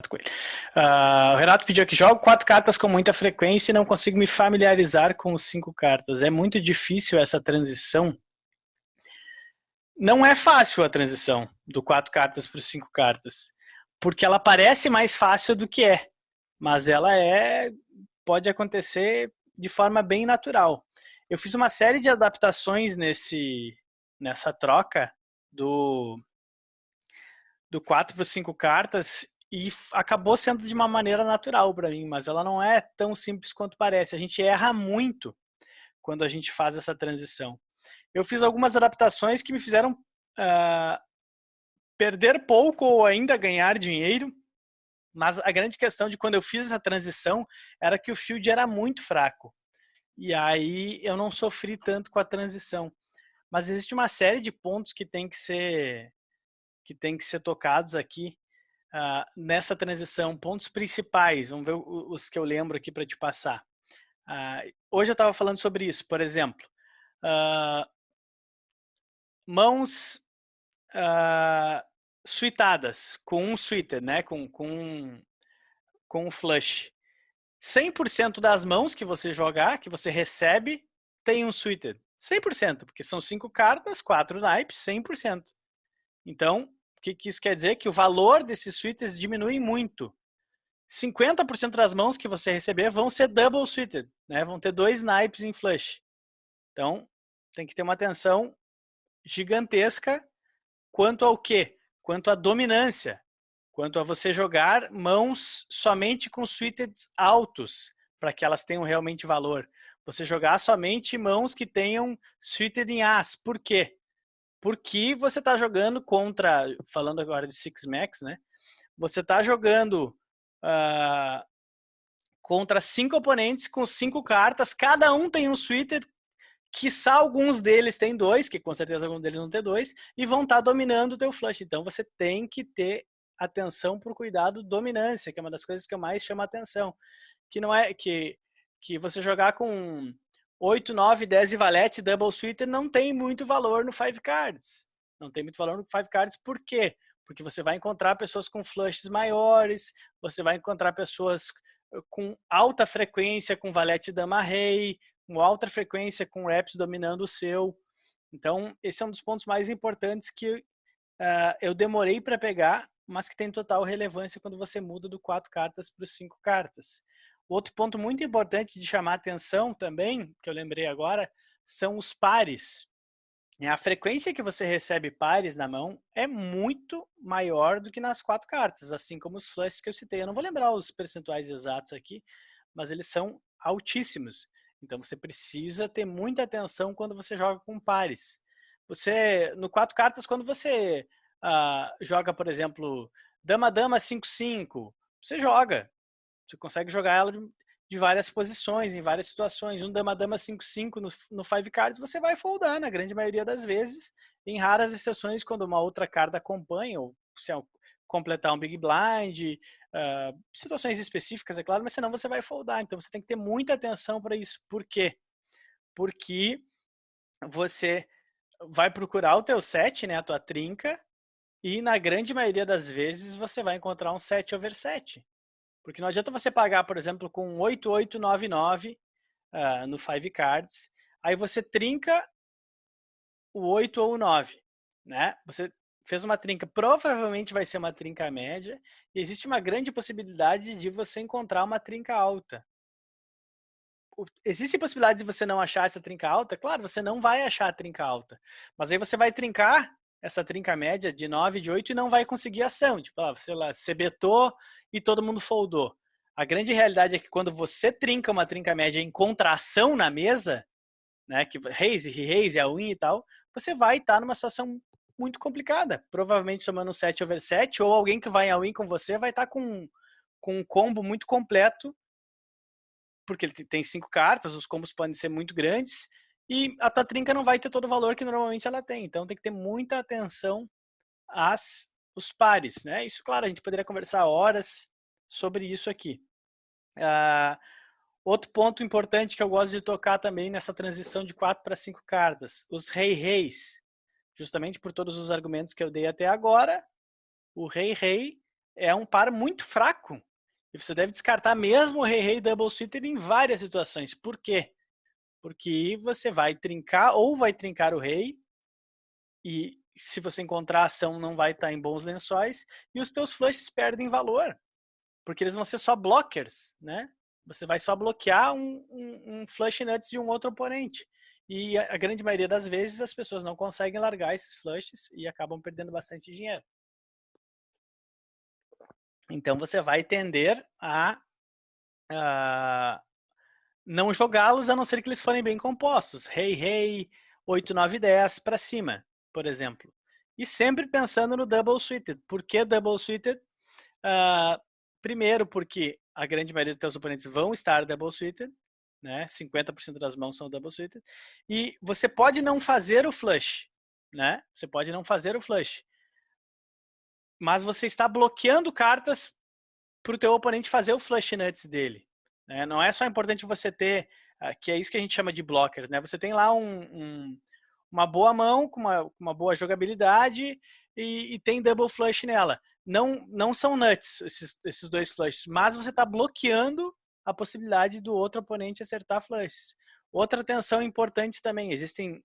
com ele. O Renato pediu aqui, jogo 4 cartas com muita frequência e não consigo me familiarizar com os 5 cartas. É muito difícil essa transição. Não é fácil a transição do 4 cartas para os 5 cartas, porque ela parece mais fácil do que é, mas ela pode acontecer de forma bem natural. Eu fiz uma série de adaptações nessa troca do 4 para os 5 cartas e acabou sendo de uma maneira natural para mim, mas ela não é tão simples quanto parece. A gente erra muito quando a gente faz essa transição. Eu fiz algumas adaptações que me fizeram perder pouco ou ainda ganhar dinheiro, mas a grande questão de quando eu fiz essa transição era que o field era muito fraco. E aí eu não sofri tanto com a transição. Mas existe uma série de pontos que tem que ser tocados aqui nessa transição. Pontos principais, vamos ver os que eu lembro aqui para te passar. Hoje eu estava falando sobre isso, por exemplo. Mãos suitadas, com um suited, né? com um flush. 100% das mãos que você jogar, que você recebe, tem um suited. 100%, porque são 5 cartas, 4 naipes, 100%. Então, o que isso quer dizer? Que o valor desses suited diminui muito. 50% das mãos que você receber vão ser double suited, né? Vão ter 2 naipes em flush. Então, tem que ter uma atenção gigantesca quanto ao quê? Quanto à dominância. Quanto a você jogar mãos somente com suited altos, para que elas tenham realmente valor. Você jogar somente mãos que tenham suited em as. Por quê? Porque você está jogando contra, falando agora de Six Max, né? Você está jogando contra 5 oponentes com 5 cartas, cada um tem um suited, quiçá alguns deles têm 2, que com certeza alguns deles vão ter 2, e vão estar dominando o teu flush. Então você tem que ter atenção por cuidado dominância, que é uma das coisas que eu mais chamo a atenção. Que não é que você jogar com 8, 9, 10 e valete, double suited, não tem muito valor no 5 cards. Não tem muito valor no 5 cards, por quê? Porque você vai encontrar pessoas com flushes maiores, você vai encontrar pessoas com alta frequência, com valete dama rei, com alta frequência, com reps dominando o seu. Então, esse é um dos pontos mais importantes que eu demorei para pegar, mas que tem total relevância quando você muda do 4 cartas para os 5 cartas. Outro ponto muito importante de chamar atenção também, que eu lembrei agora, são os pares. A frequência que você recebe pares na mão é muito maior do que nas 4 cartas, assim como os flushes que eu citei. Eu não vou lembrar os percentuais exatos aqui, mas eles são altíssimos. Então você precisa ter muita atenção quando você joga com pares. Você, no 4 cartas, quando você joga, por exemplo, dama-dama 5-5, você joga. Você consegue jogar ela de várias posições, em várias situações. Um dama-dama 5-5 no 5 cards, você vai foldar na grande maioria das vezes. Em raras exceções, quando uma outra carta acompanha, ou se completar um big blind, situações específicas, é claro, mas senão você vai foldar. Então você tem que ter muita atenção para isso. Por quê? Porque você vai procurar o teu set, né, a tua trinca, e na grande maioria das vezes você vai encontrar um 7 over 7. Porque não adianta você pagar, por exemplo, com 8899 no 5 cards, aí você trinca o 8 ou o 9, né? Você fez uma trinca, provavelmente vai ser uma trinca média, e existe uma grande possibilidade de você encontrar uma trinca alta. Existe possibilidade de você não achar essa trinca alta? Claro, você não vai achar a trinca alta, mas aí você vai trincar essa trinca média de 9, de 8 e não vai conseguir ação. Tipo, sei lá, você betou e todo mundo foldou. A grande realidade é que quando você trinca uma trinca média em contração na mesa, né, que raise, re-raise, a win e tal, você vai estar numa situação muito complicada. Provavelmente tomando um 7 over 7, ou alguém que vai a win com você vai estar com um combo muito completo, porque ele tem 5 cartas, os combos podem ser muito grandes, e a tua trinca não vai ter todo o valor que normalmente ela tem. Então tem que ter muita atenção os pares, né? Isso, claro, a gente poderia conversar horas sobre isso aqui. Outro ponto importante que eu gosto de tocar também nessa transição de 4 para 5 cartas, os rei-reis. Justamente por todos os argumentos que eu dei até agora, o rei-rei é um par muito fraco. E você deve descartar mesmo o rei-rei double suited em várias situações. Por quê? Porque você vai trincar ou vai trincar o rei, e se você encontrar a ação não vai estar em bons lençóis, e os teus flushes perdem valor, porque eles vão ser só blockers, né? Você vai só bloquear um flush nuts de um outro oponente. E a grande maioria das vezes as pessoas não conseguem largar esses flushes e acabam perdendo bastante dinheiro. Então você vai tender a não jogá-los, a não ser que eles forem bem compostos. Rei, rei, 8, 9, 10 para cima, por exemplo. E sempre pensando no double suited. Por que double suited? Primeiro, porque a grande maioria dos teus oponentes vão estar double suited, né? 50% das mãos são double suited. E você pode não fazer o flush, né? Você pode não fazer o flush. Mas você está bloqueando cartas para o teu oponente fazer o flush nuts dele. Né? Não é só importante você ter, que é isso que a gente chama de blockers, né? Você tem lá uma boa mão com uma boa jogabilidade e tem double flush nela. Não são nuts esses dois flushes, mas você está bloqueando a possibilidade do outro oponente acertar flushes. Outra atenção importante também, existem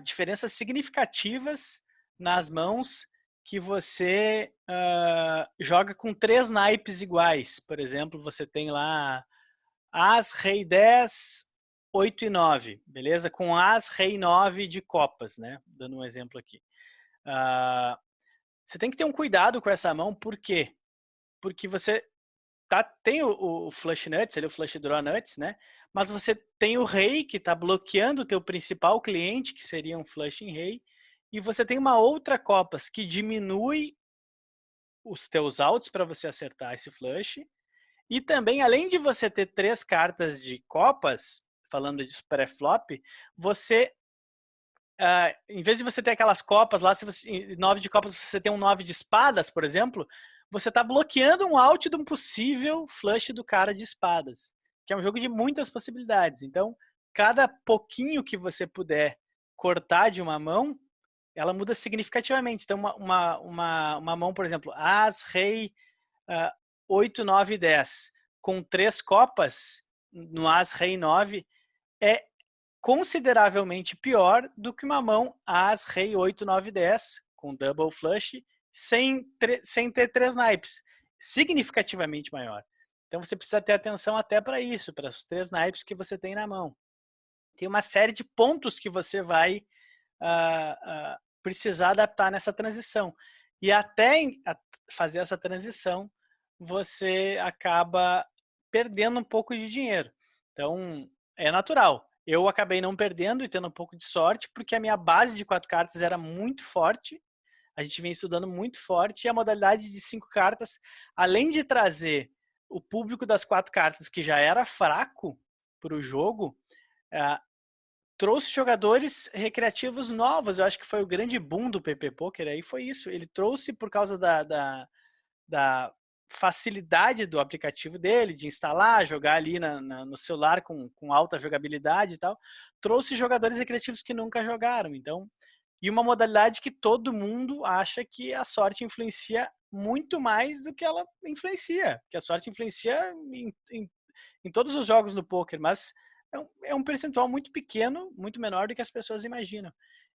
diferenças significativas nas mãos que você joga com 3 naipes iguais. Por exemplo, você tem lá As, Rei 10, 8 e 9, beleza? Com As, Rei 9 de copas, né? Dando um exemplo aqui. Você tem que ter um cuidado com essa mão, por quê? Porque você tem o flush nuts, o flush draw nuts, né? Mas você tem o rei que está bloqueando o teu principal cliente, que seria um flush em rei, e você tem uma outra copas que diminui os teus outs para você acertar esse flush. E também, além de você ter 3 cartas de copas, falando de pré-flop, você, em vez de você ter aquelas copas lá, se você 9 de copas, você tem um 9 de espadas, por exemplo, você está bloqueando um out de um possível flush do cara de espadas, que é um jogo de muitas possibilidades. Então, cada pouquinho que você puder cortar de uma mão, ela muda significativamente. Então, uma mão, por exemplo, As, Rei, 8, 9 e 10, com 3 copas, no As, Rei 9, é consideravelmente pior do que uma mão As, Rei, 8, 9 e 10, com double flush, sem ter 3 naipes. Significativamente maior. Então você precisa ter atenção até para isso, para os 3 naipes que você tem na mão. Tem uma série de pontos que você vai precisar adaptar nessa transição. E até fazer essa transição, você acaba perdendo um pouco de dinheiro. Então, é natural. Eu acabei não perdendo e tendo um pouco de sorte, porque a minha base de 4 cartas era muito forte. A gente vem estudando muito forte, e a modalidade de 5 cartas, além de trazer o público das 4 cartas, que já era fraco para o jogo, trouxe jogadores recreativos novos. Eu acho que foi o grande boom do PP Poker, aí foi isso. Ele trouxe, por causa da facilidade do aplicativo dele, de instalar, jogar ali no celular com alta jogabilidade e tal, trouxe jogadores recreativos que nunca jogaram. Então, e uma modalidade que todo mundo acha que a sorte influencia muito mais do que ela influencia, que a sorte influencia em todos os jogos do poker, mas é um percentual muito pequeno, muito menor do que as pessoas imaginam.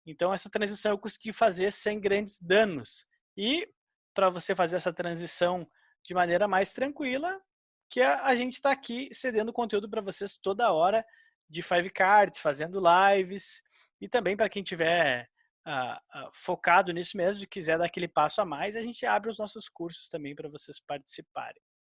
Então, essa transição eu consegui fazer sem grandes danos. E para você fazer essa transição de maneira mais tranquila, que a gente está aqui cedendo conteúdo para vocês toda hora de Five Cards, fazendo lives, e também para quem tiver focado nisso mesmo e quiser dar aquele passo a mais, a gente abre os nossos cursos também para vocês participarem.